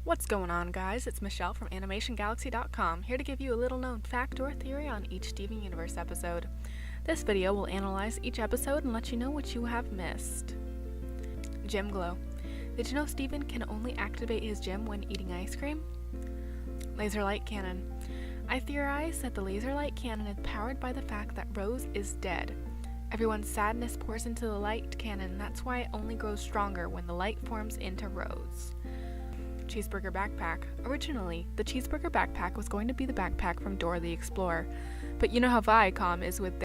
What's going on, guys? It's Michelle from AnimationGalaxy.com, here to give you a little known fact or theory on each Steven Universe episode. This video will analyze each episode and let you know what you have missed. Gem Glow. Did you know Steven can only activate his gem when eating ice cream? Laser Light Cannon. I theorize that the laser light cannon is powered by the fact that Rose is dead. Everyone's sadness pours into the light cannon, that's why it only grows stronger when the light forms into Rose. Cheeseburger Backpack. Originally, the Cheeseburger Backpack was going to be the backpack from Dora the Explorer, but you know how Viacom is with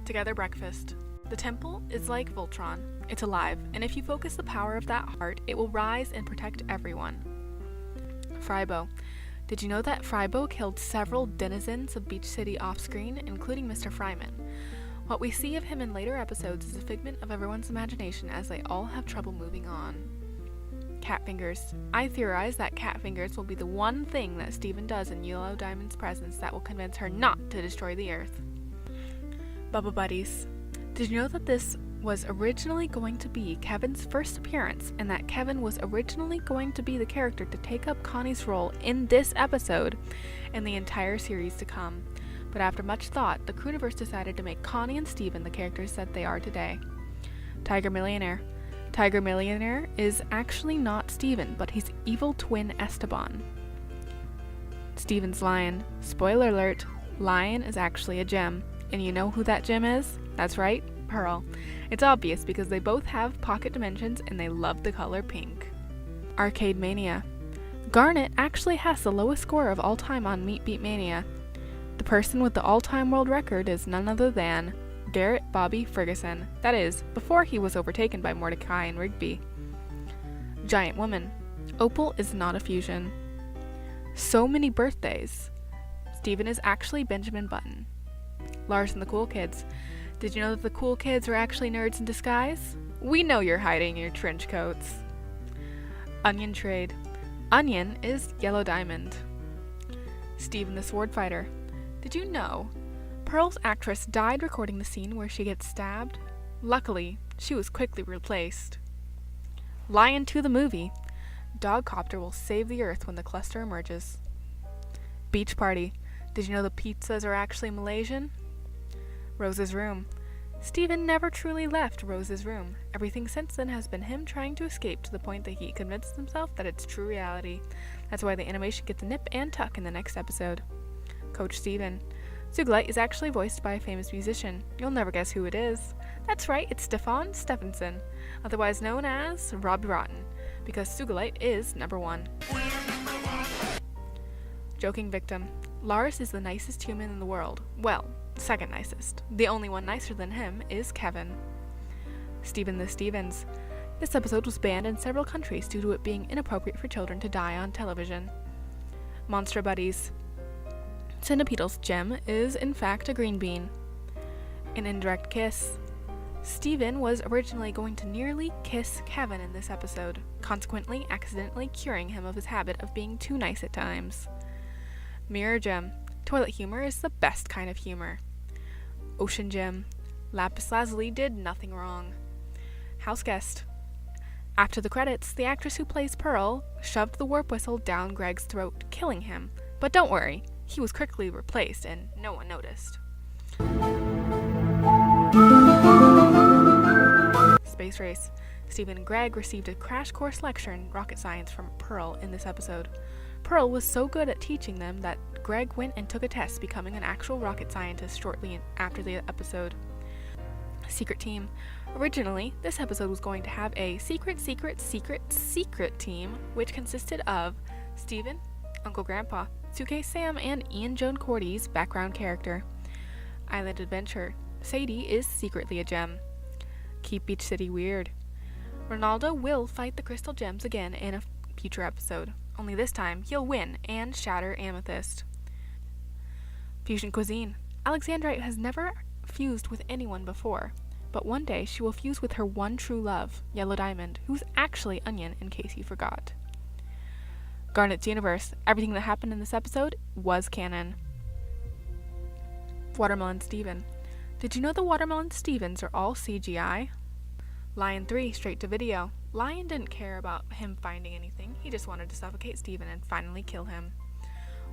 Together Breakfast. The temple is like Voltron. It's alive, and if you focus the power of that heart, it will rise and protect everyone. Frybo. Did you know that Frybo killed several denizens of Beach City off-screen, including Mr. Fryman? What we see of him in later episodes is a figment of everyone's imagination as they all have trouble moving on. Cat Fingers. I theorize that Cat Fingers will be the one thing that Steven does in Yellow Diamond's presence that will convince her not to destroy the Earth. Bubba Buddies. Did you know that this was originally going to be Kevin's first appearance, and that Kevin was originally going to be the character to take up Connie's role in this episode and the entire series to come? But after much thought, the Crewniverse decided to make Connie and Steven the characters that they are today. Tiger Millionaire. Tiger Millionaire is actually not Steven, but his evil twin Esteban. Steven's Lion. Spoiler alert, Lion is actually a gem. And you know who that gem is? That's right, Pearl. It's obvious because they both have pocket dimensions and they love the color pink. Arcade Mania. Garnet actually has the lowest score of all time on Meat Beat Mania. The person with the all-time world record is none other than Garrett Bobby Ferguson. That is, before he was overtaken by Mordecai and Rigby. Giant Woman. Opal is not a fusion. So many birthdays. Steven is actually Benjamin Button. Lars and the Cool Kids. Did you know that the cool kids are actually nerds in disguise? We know you're hiding in your trench coats. Onion Trade. Onion is Yellow Diamond. Steven the Sword Fighter. Did you know Pearl's actress died recording the scene where she gets stabbed? Luckily, she was quickly replaced. Lion 2 the movie. Dogcopter will save the Earth when the cluster emerges. Beach Party. Did you know the pizzas are actually Malaysian? Rose's Room. Steven never truly left Rose's room. Everything since then has been him trying to escape to the point that he convinced himself that it's true reality. That's why the animation gets a nip and tuck in the next episode. Coach Steven. Sugalite is actually voiced by a famous musician. You'll never guess who it is. That's right, it's Stefan Stephenson, otherwise known as Robbie Rotten, because Sugalite is number 1. Joking Victim. Lars is the nicest human in the world. Well, second nicest. The only one nicer than him is Kevin. Steven the Stevens. This episode was banned in several countries due to it being inappropriate for children to die on television. Monster Buddies. Centipedal's gem is in fact a green bean. An indirect kiss. Steven was originally going to nearly kiss Kevin in this episode, consequently accidentally curing him of his habit of being too nice at times. Mirror Gem. Toilet humor is the best kind of humor. Ocean Gem. Lapis Lazuli did nothing wrong. House Guest. After the credits, the actress who plays Pearl shoved the warp whistle down Greg's throat, killing him. But don't worry, he was quickly replaced and no one noticed. Space Race. Steven and Greg received a crash course lecture in rocket science from Pearl in this episode. Pearl was so good at teaching them that Greg went and took a test, becoming an actual rocket scientist shortly after the episode. Secret Team. Originally, this episode was going to have a secret team, which consisted of Steven, Uncle Grandpa, Suke Sam, and Ian Joan Cordy's background character. Island Adventure. Sadie is secretly a gem. Keep Beach City weird. Ronaldo will fight the Crystal Gems again in a future episode. Only this time, he'll win and shatter Amethyst. Fusion Cuisine. Alexandrite has never fused with anyone before, but one day she will fuse with her one true love, Yellow Diamond, who's actually Onion in case you forgot. Garnet's Universe. Everything that happened in this episode was canon. Watermelon Steven. Did you know the Watermelon Stevens are all CGI? Lion 3 straight to video. Lion didn't care about him finding anything. He just wanted to suffocate Steven and finally kill him.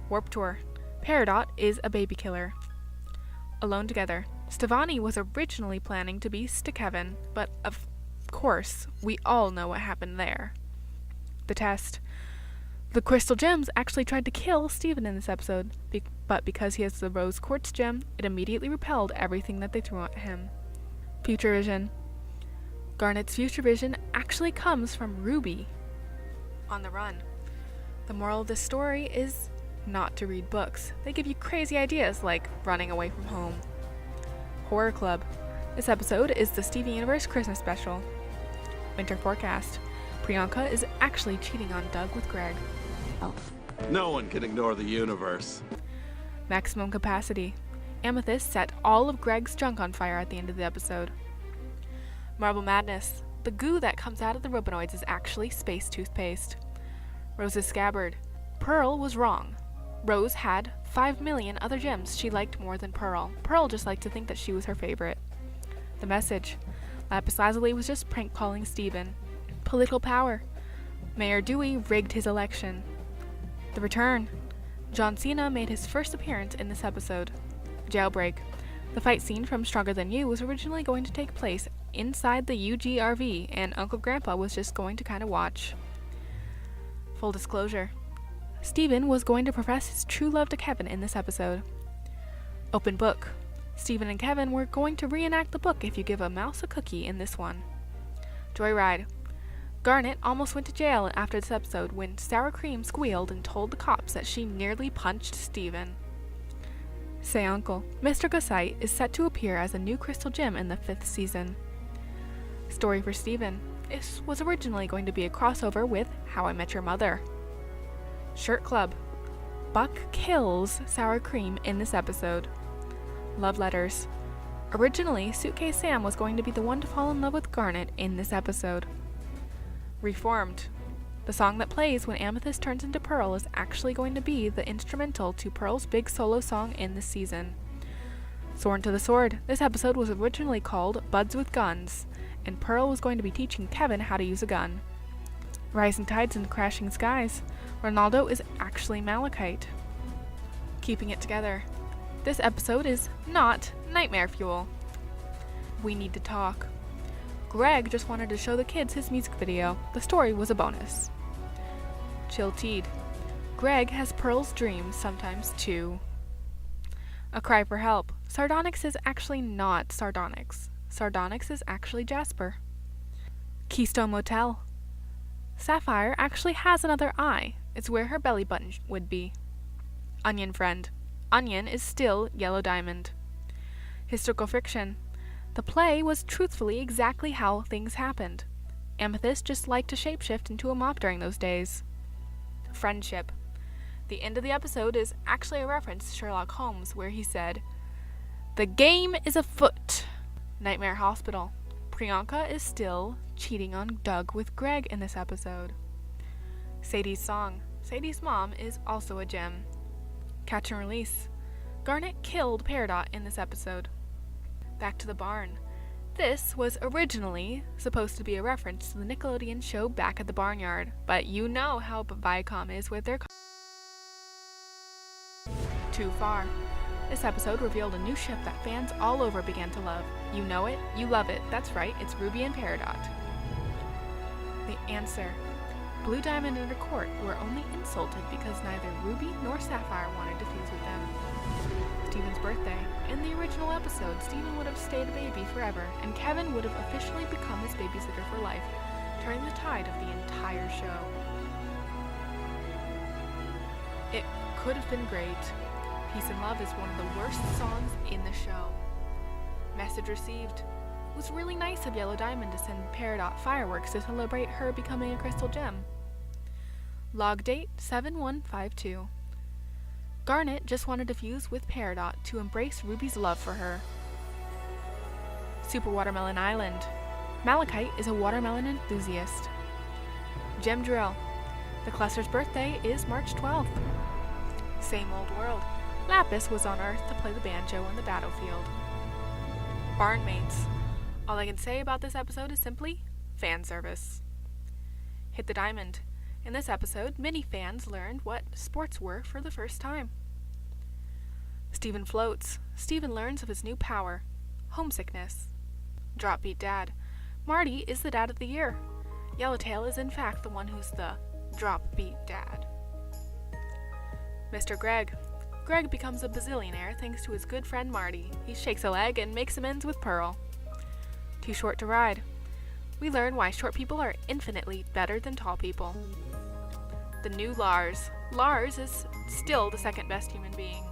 Warp Tour. Peridot is a baby killer. Alone Together. Stevani was originally planning to be Kevin, but of course, we all know what happened there. The Test. The crystal gems actually tried to kill Steven in this episode, but because he has the rose quartz gem, it immediately repelled everything that they threw at him. Future Vision. Garnet's future vision actually comes from Ruby. On the Run. The moral of this story is not to read books. They give you crazy ideas like running away from home. Horror Club. This episode is the Steven Universe Christmas special. Winter Forecast. Priyanka is actually cheating on Doug with Greg. No one can ignore the universe. Maximum Capacity. Amethyst set all of Greg's junk on fire at the end of the episode. Marble Madness. The goo that comes out of the Robinoids is actually space toothpaste. Rose's Scabbard. Pearl was wrong. Rose had 5 million other gems she liked more than Pearl. Pearl just liked to think that she was her favorite. The Message. Lapis Lazuli was just prank calling Steven. Political Power. Mayor Dewey rigged his election. The Return. John Cena made his first appearance in this episode. Jailbreak. The fight scene from Stronger Than You was originally going to take place inside the UGRV, and Uncle Grandpa was just going to kind of watch. Full disclosure. Steven was going to profess his true love to Kevin in this episode. Open Book. Steven and Kevin were going to reenact the book If You Give a Mouse a Cookie in this one. Joyride. Garnet almost went to jail after this episode when Sour Cream squealed and told the cops that she nearly punched Steven. Say Uncle. Mr. Gosite is set to appear as a new crystal gem in the 5th season. Story for Steven. This was originally going to be a crossover with How I Met Your Mother. Shirt Club. Buck kills Sour Cream in this episode. Love Letters. Originally, Suitcase Sam was going to be the one to fall in love with Garnet in this episode. Reformed. The song that plays when Amethyst turns into Pearl is actually going to be the instrumental to Pearl's big solo song in this season. Sworn to the Sword. This episode was originally called Buds with Guns, and Pearl was going to be teaching Kevin how to use a gun. Rising Tides and Crashing Skies. Ronaldo is actually Malachite. Keeping It Together. This episode is not Nightmare Fuel. We Need to Talk. Greg just wanted to show the kids his music video. The story was a bonus. Chill Teed. Greg has Pearl's dreams sometimes too. A Cry for Help. Sardonyx is actually not Sardonyx. Sardonyx is actually Jasper. Keystone Motel. Sapphire actually has another eye. It's where her belly button would be. Onion Friend. Onion is still Yellow Diamond. Historical Fiction. The play was truthfully exactly how things happened. Amethyst just liked to shapeshift into a mop during those days. Friendship. The end of the episode is actually a reference to Sherlock Holmes, where he said, "The game is afoot." Nightmare Hospital. Priyanka is still cheating on Doug with Greg in this episode. Sadie's Song. Sadie's mom is also a gem. Catch and Release. Garnet killed Peridot in this episode. Back to the Barn. This was originally supposed to be a reference to the Nickelodeon show Back at the Barnyard, but you know how Viacom is with their Too Far. This episode revealed a new ship that fans all over began to love. You know it, you love it. That's right, it's Ruby and Peridot. The Answer. Blue Diamond and her court were only insulted because neither Ruby nor Sapphire wanted to fuse with them. Steven's birthday. In the original episode, Steven would have stayed a baby forever, and Kevin would have officially become his babysitter for life, turning the tide of the entire show. It could have been great. Peace and Love is one of the worst songs in the show. Message Received. It was really nice of Yellow Diamond to send Peridot fireworks to celebrate her becoming a crystal gem. Log date 7152. Garnet just wanted to fuse with Peridot to embrace Ruby's love for her. Super Watermelon Island. Malachite is a watermelon enthusiast. Gem Drill. The cluster's birthday is March 12th. Same Old World. Lapis was on Earth to play the banjo on the battlefield. Barnmates. All I can say about this episode is simply fan service. hit the diamond. In this episode, many fans learned what sports were for the first time. Steven floats. Steven learns of his new power, homesickness. Drop Beat Dad. Marty is the dad of the year. Yellowtail is in fact the one who's the Drop Beat Dad. Mr. Greg. Greg becomes a bazillionaire thanks to his good friend Marty. He shakes a leg and makes amends with Pearl. Too short to ride. We learn why short people are infinitely better than tall people. The new Lars. Lars is still the second best human being.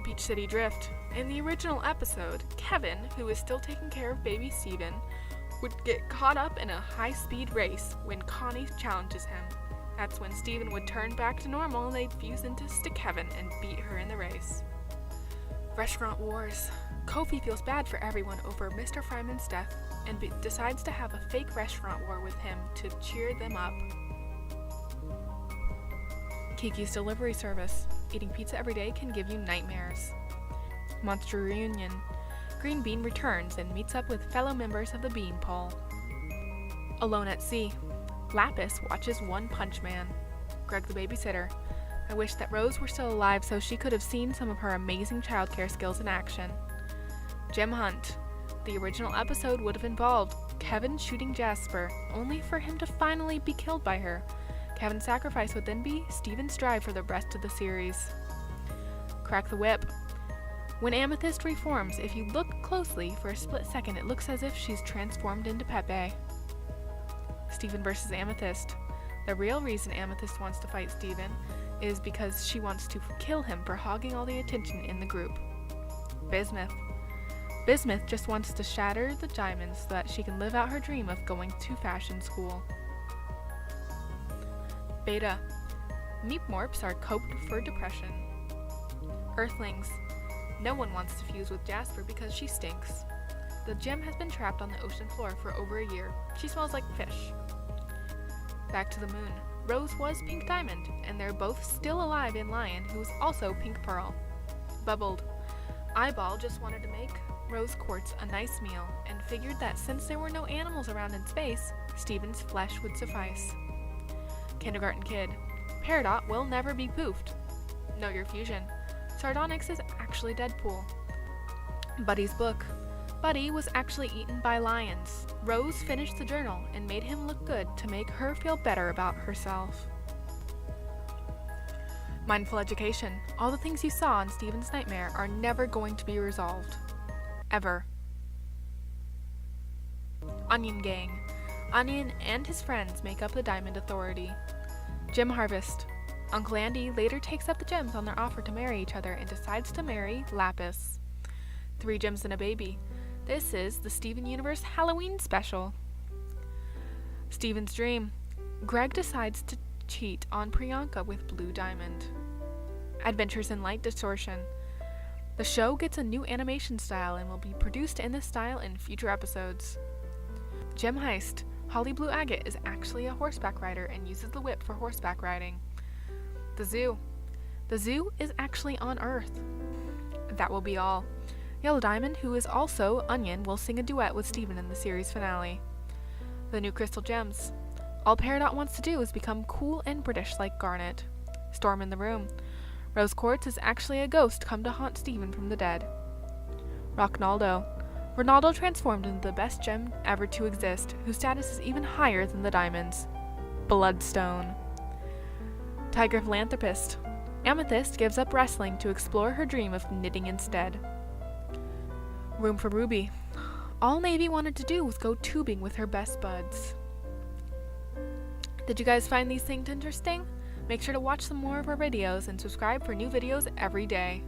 Beach City Drift. In the original episode, Kevin, who is still taking care of baby Steven, would get caught up in a high-speed race when Connie challenges him. That's when Steven would turn back to normal and they'd fuse into Stick Kevin and beat her in the race. Restaurant Wars. Kofi feels bad for everyone over Mr. Fryman's death and decides to have a fake restaurant war with him to cheer them up. Kiki's Delivery Service. Eating pizza every day can give you nightmares. Monster Reunion. Green Bean returns and meets up with fellow members of the Beanpole. Alone at Sea. Lapis watches One Punch Man. Greg the Babysitter. I wish that Rose were still alive so she could have seen some of her amazing childcare skills in action. Gem Hunt. The original episode would have involved Kevin shooting Jasper, only for him to finally be killed by her. Kevin's sacrifice would then be Steven's drive for the rest of the series. Crack the Whip. When Amethyst reforms, if you look closely for a split second, it looks as if she's transformed into Pepe. Steven versus Amethyst. The real reason Amethyst wants to fight Steven is because she wants to kill him for hogging all the attention in the group. Bismuth. Bismuth just wants to shatter the diamonds so that she can live out her dream of going to fashion school. Beta. Meep Morps are coped for depression. Earthlings. No one wants to fuse with Jasper because she stinks. The gem has been trapped on the ocean floor for over a year. She smells like fish. Back to the moon. Rose was Pink Diamond, and they're both still alive in Lion, who is also Pink Pearl. Bubbled. Eyeball just wanted to make Rose Quartz a nice meal, and figured that since there were no animals around in space, Steven's flesh would suffice. Kindergarten Kid. Peridot will never be poofed. Know your fusion. Sardonyx is actually Deadpool. Buddy's book. Buddy was actually eaten by lions. Rose finished the journal and made him look good to make her feel better about herself. Mindful Education. All the things you saw in Steven's nightmare are never going to be resolved. Ever. Onion Gang. Onion and his friends make up the Diamond Authority. Gem Harvest. Uncle Andy later takes up the gems on their offer to marry each other and decides to marry Lapis. 3 Gems and a Baby. This is the Steven Universe Halloween special. Steven's Dream. Greg decides to cheat on Priyanka with Blue Diamond. Adventures in Light Distortion. The show gets a new animation style and will be produced in this style in future episodes. Gem Heist. Holly Blue Agate is actually a horseback rider and uses the whip for horseback riding. The Zoo. The zoo is actually on Earth. That will be all. Yellow Diamond, who is also Onion, will sing a duet with Steven in the series finale. The new Crystal Gems. All Peridot wants to do is become cool and British like Garnet. Storm in the Room. Rose Quartz is actually a ghost come to haunt Steven from the dead. Rocknaldo. Ronaldo transformed into the best gem ever to exist, whose status is even higher than the diamonds. Bloodstone. Tiger Philanthropist. Amethyst gives up wrestling to explore her dream of knitting instead. Room for Ruby. All Navy wanted to do was go tubing with her best buds. Did you guys find these things interesting? Make sure to watch some more of our videos and subscribe for new videos every day.